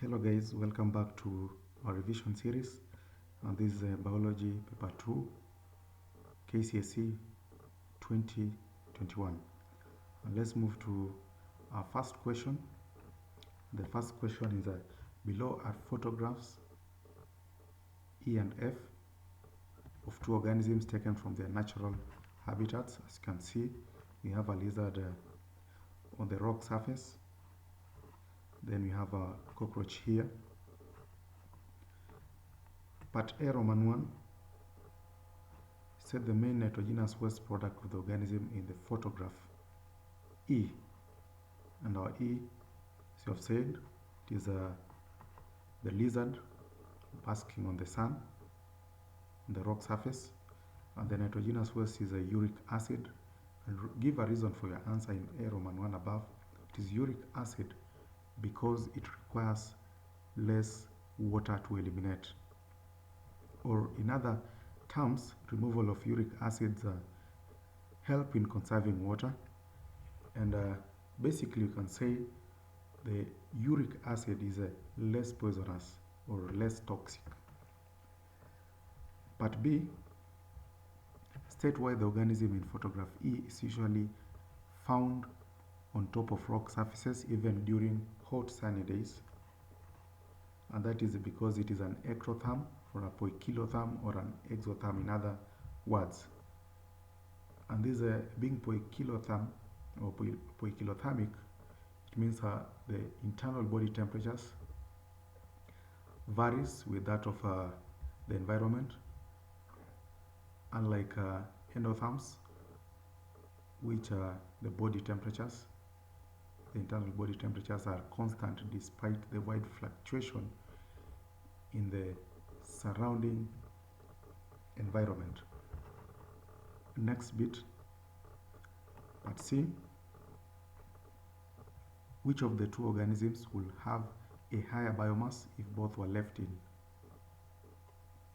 Hello guys, welcome back to our revision series. This is Biology Paper 2, Kcse 2021. Let's move to our first question. The first question is below are photographs E and F of two organisms taken from their natural habitats. As you can see, we have a lizard on the rock surface. Then we have a cockroach here. Part A, Roman 1, said the main nitrogenous waste product of the organism in the photograph E. And our E, as you have said, it is the lizard basking on the sun, on the rock surface. And the nitrogenous waste is a uric acid. And give a reason for your answer in A, Roman 1 above. It is uric acid because it requires less water to eliminate. Or in other terms, removal of uric acids help in conserving water. And basically you can say the uric acid is less poisonous or less toxic. Part B, state why the organism in photograph E is usually found on top of rock surfaces even during hot sunny days. And that is because it is an ectotherm or a poikilotherm or an exotherm, in other words. And this being poikilotherm or poikilothermic, it means the internal body temperatures varies with that of the environment, unlike endotherms, which the body temperatures, the internal body temperatures are constant despite the wide fluctuation in the surrounding environment. Next bit, part C, which of the two organisms will have a higher biomass if both were left in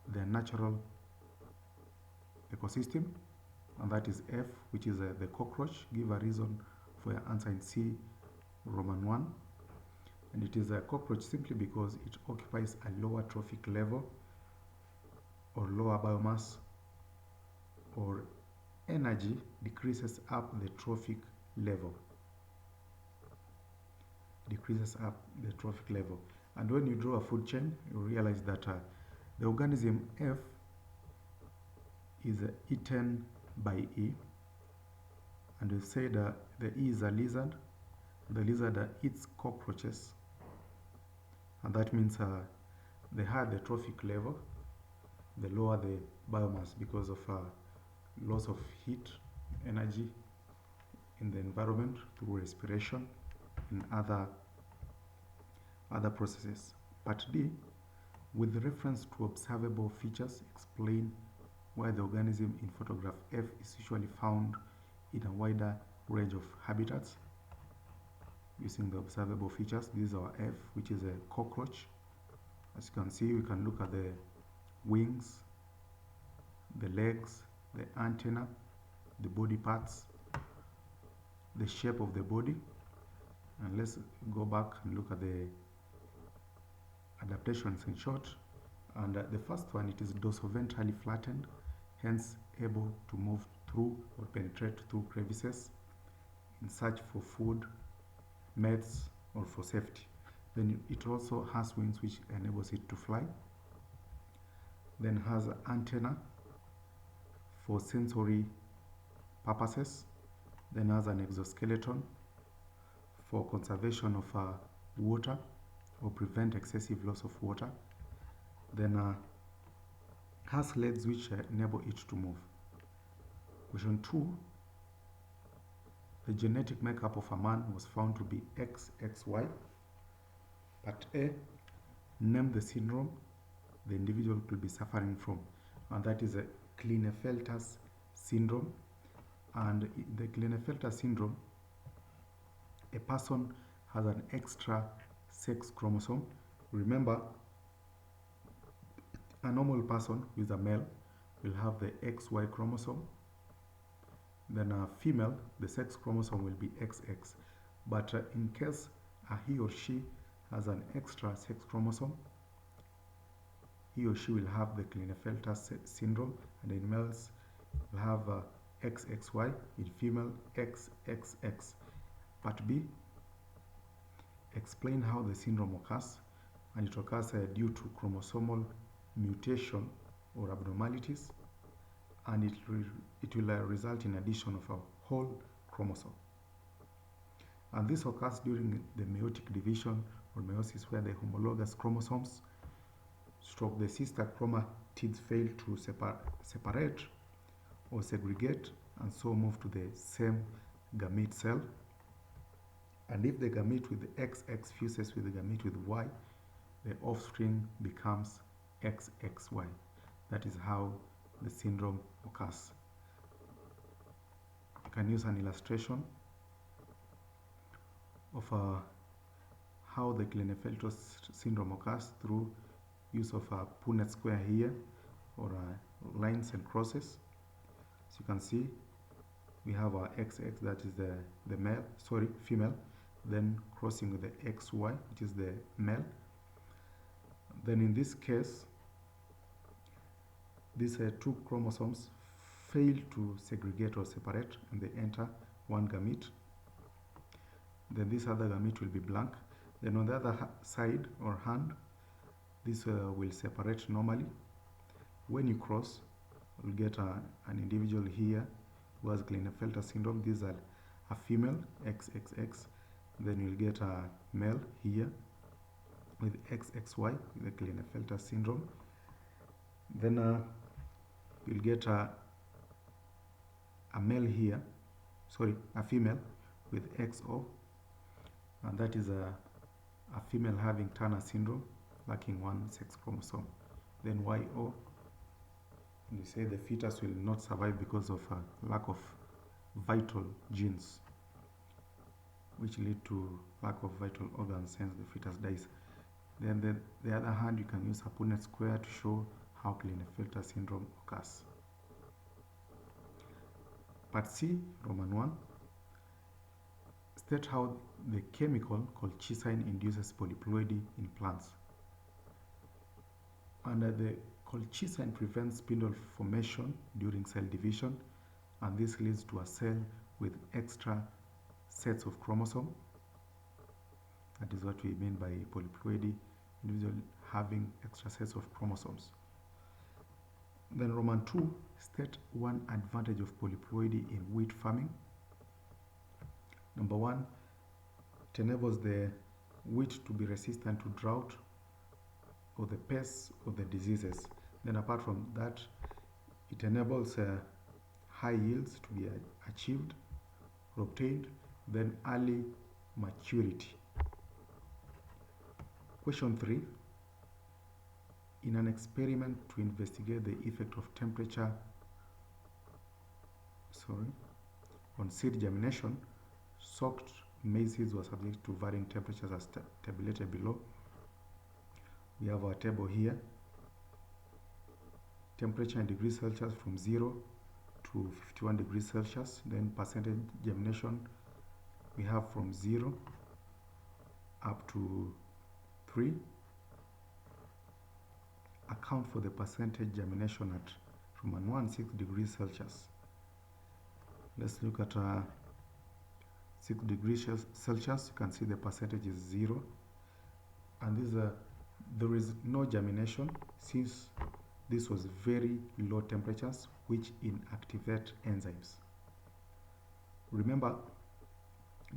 their natural ecosystem? And that is F, which is the cockroach. Give a reason for your answer in C, Roman 1. And it is a cockroach simply because it occupies a lower trophic level or lower biomass, or energy decreases up the trophic level. Decreases up the trophic level. And when you draw a food chain, you realize that the organism F is eaten by E. And we say that the E is a lizard. The lizard eats cockroaches. And that means the higher the trophic level, the lower the biomass because of loss of heat, energy in the environment through respiration and other processes. Part D, with reference to observable features, explain why the organism in photograph F is usually found in a wider range of habitats. Using the observable features, this is our F, which is a cockroach. As you can see, we can look at the wings, the legs, the antenna, the body parts, the shape of the body. And let's go back and look at the adaptations in short. And the first one, it is dorsoventrally flattened, hence able to move through or penetrate through crevices in search for food, mates, or for safety. Then it also has wings which enables it to fly. Then has an antenna for sensory purposes. Then has an exoskeleton for conservation of water or prevent excessive loss of water. Then has legs which enable it to move. Question 2. The genetic makeup of a man was found to be XXY. Part A, name the syndrome the individual could be suffering from. And that is a Klinefelter's syndrome. And in the Klinefelter syndrome, a person has an extra sex chromosome. Remember, a normal person who is a male will have the XY chromosome. Then a female, the sex chromosome will be XX. But in case he or she has an extra sex chromosome, he or she will have the Klinefelter syndrome, and in males will have XXY, in female XXX. Part B, explain how the syndrome occurs, and it occurs due to chromosomal mutation or abnormalities, and it will result in addition of a whole chromosome. And this occurs during the meiotic division or meiosis, where the homologous chromosomes stroke the sister chromatids fail to separate or segregate, and so move to the same gamete cell. And if the gamete with the XX fuses with the gamete with Y, the offspring becomes XXY. That is how the syndrome occurs. You can use an illustration of how the Klinefelter syndrome occurs through use of a Punnett square here, or lines and crosses. As you can see, we have our XX, that is the female, then crossing with the XY, which is the male. Then in this case, these two chromosomes fail to segregate or separate, and they enter one gamete. Then this other gamete will be blank. Then on the other side or hand, this will separate normally. When you cross, you'll get an individual here who has Klinefelter syndrome. These are a female, XXX. Then you'll get a male here with XXY, the Klinefelter syndrome. Then you'll get a male here, a female with XO, and that is a female having Turner syndrome, lacking one sex chromosome. Then YO, you say the fetus will not survive because of a lack of vital genes, which lead to lack of vital organs, hence the fetus dies. Then the other hand, you can use a Punnett square to show how Klinefelter syndrome occurs. Part C, Roman 1, state how the chemical called Kcse induces polyploidy in plants. And the Kcse prevents spindle formation during cell division, and this leads to a cell with extra sets of chromosome. That is what we mean by polyploidy, individual having extra sets of chromosomes. Then Roman 2, state one advantage of polyploidy in wheat farming. Number 1, it enables the wheat to be resistant to drought or the pests or the diseases. Then apart from that, it enables high yields to be achieved or obtained, then early maturity. Question 3. In an experiment to investigate the effect of temperature on seed germination, soaked maize seeds were subject to varying temperatures as tabulated below. We have our table here. Temperature in degrees Celsius from 0 to 51 degrees Celsius. Then percentage germination, we have from 0 up to 3. Account for the percentage germination at Roman 1, 6 degrees Celsius. Let's look at 6 degrees Celsius. You can see the percentage is 0. And there is no germination, since this was very low temperatures which inactivate enzymes. Remember,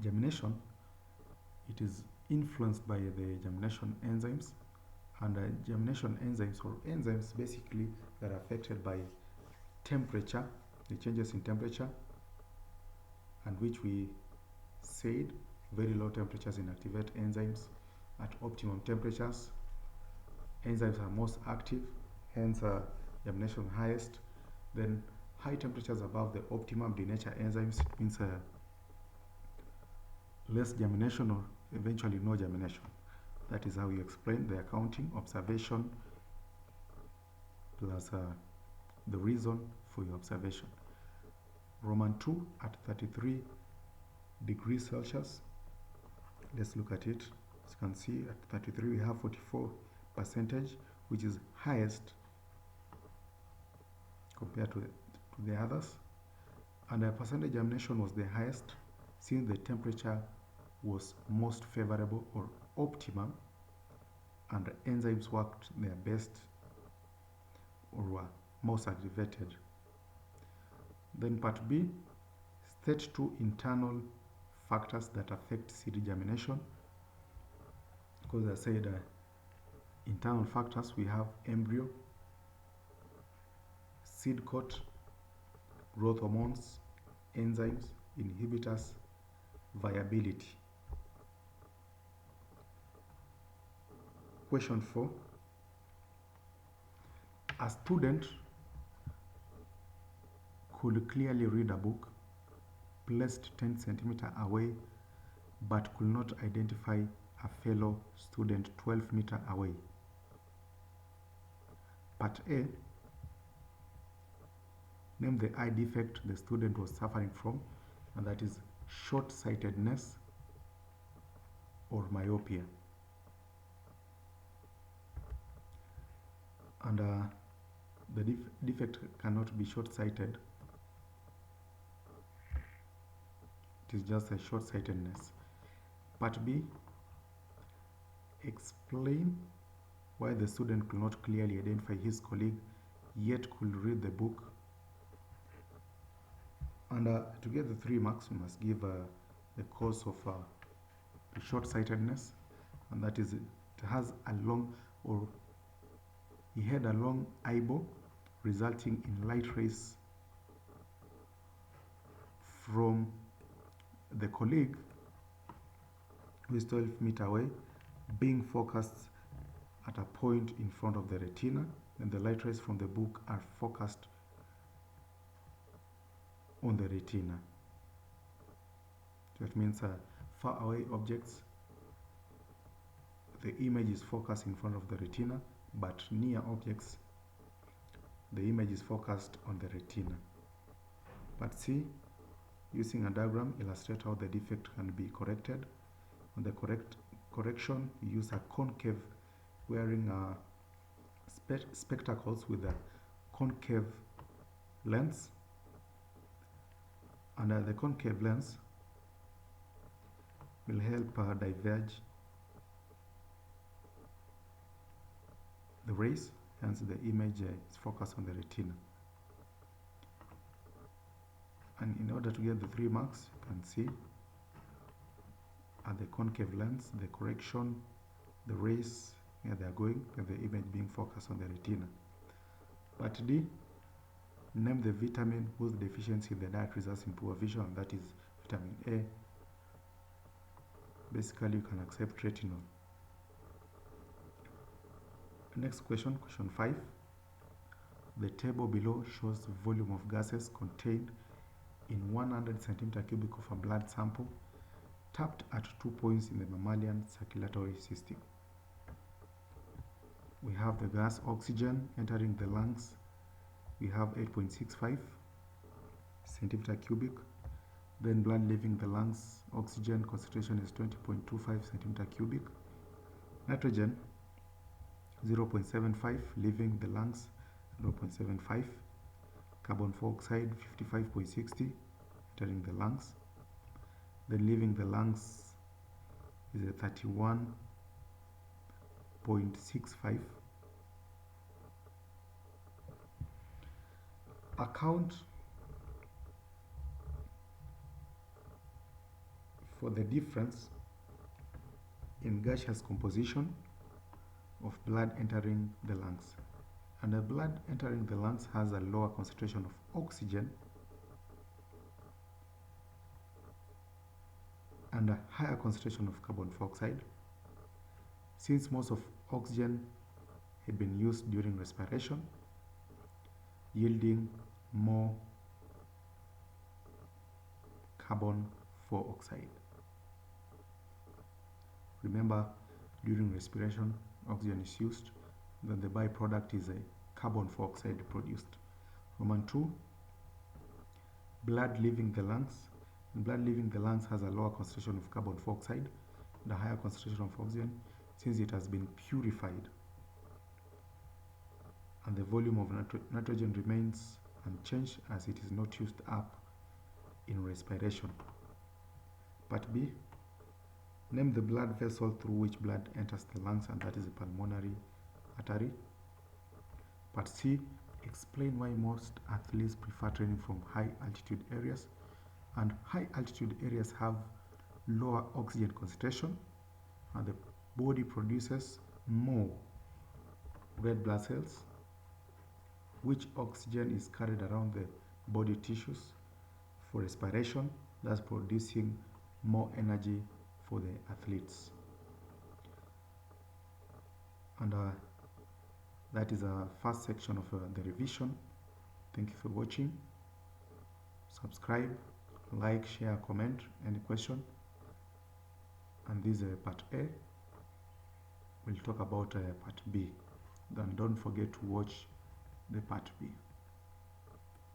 germination, it is influenced by the germination enzymes, and germination enzymes, or enzymes basically that are affected by temperature, the changes in temperature, and which we said very low temperatures inactivate enzymes. At optimum temperatures, enzymes are most active, hence germination highest. Then high temperatures above the optimum denature enzymes, it means less germination or eventually no germination. That is how you explain the accounting, observation, plus the reason for your observation. Roman 2 at 33 degrees Celsius. Let's look at it. As you can see, at 33 we have 44 percentage, which is highest compared to the others. And the percentage germination was the highest since the temperature was most favorable or optimum, and the enzymes worked their best or were most activated. Then part B, state two internal factors that affect seed germination. Because I said internal factors, we have embryo, seed coat, growth hormones, enzymes, inhibitors, viability. Question 4. A student could clearly read a book placed 10 centimeters away but could not identify a fellow student 12 meters away. Part A, name the eye defect the student was suffering from, and that is short-sightedness or myopia. And the defect cannot be short-sighted. It is just a short-sightedness. Part B, explain why the student could not clearly identify his colleague yet could read the book. And to get the 3 marks, we must give the cause of the short-sightedness, and that is it has a long, or he had a long eyeball resulting in light rays from the colleague who is 12 meters away being focused at a point in front of the retina, and the light rays from the book are focused on the retina. That means far away objects, the image is focused in front of the retina, but near objects, the image is focused on the retina. Part C, using a diagram, illustrate how the defect can be corrected. On the correction, you use a concave, wearing spectacles with a concave lens. And the concave lens will help diverge the rays, hence the image is focused on the retina. And in order to get the 3 marks, you can see at the concave lens, the correction, the rays, where they are going, and the image being focused on the retina. Part D, name the vitamin whose deficiency in the diet results in poor vision, and that is vitamin A. Basically, you can accept retinol. Next question, question 5. The table below shows the volume of gases contained in 100 centimeter cubic of a blood sample tapped at 2 points in the mammalian circulatory system. We have the gas oxygen entering the lungs. We have 8.65 centimeter cubic. Then blood leaving the lungs, oxygen concentration is 20.25 centimeter cubic. Nitrogen 0.75, leaving the lungs 0.75. Carbon dioxide 55.60, entering the lungs. Then leaving the lungs is a 31.65. Account for the difference in gaseous composition of blood entering the lungs. And the blood entering the lungs has a lower concentration of oxygen and a higher concentration of carbon dioxide, since most of oxygen had been used during respiration, yielding more carbon dioxide. Remember, during respiration, oxygen is used, then the byproduct is a carbon dioxide produced. Roman 2, blood leaving the lungs. Blood leaving the lungs has a lower concentration of carbon dioxide the higher concentration of oxygen since it has been purified, and the volume of nitrogen remains unchanged as it is not used up in respiration. Part B, name the blood vessel through which blood enters the lungs, and that is the pulmonary artery. Part C, explain why most athletes prefer training from high altitude areas, and high altitude areas have lower oxygen concentration and the body produces more red blood cells, which oxygen is carried around the body tissues for respiration, thus producing more energy for the athletes. And that is the first section of the revision. Thank you for watching. Subscribe, like, share, comment, any question. And this is part A. We'll talk about part B. Then don't forget to watch the part B.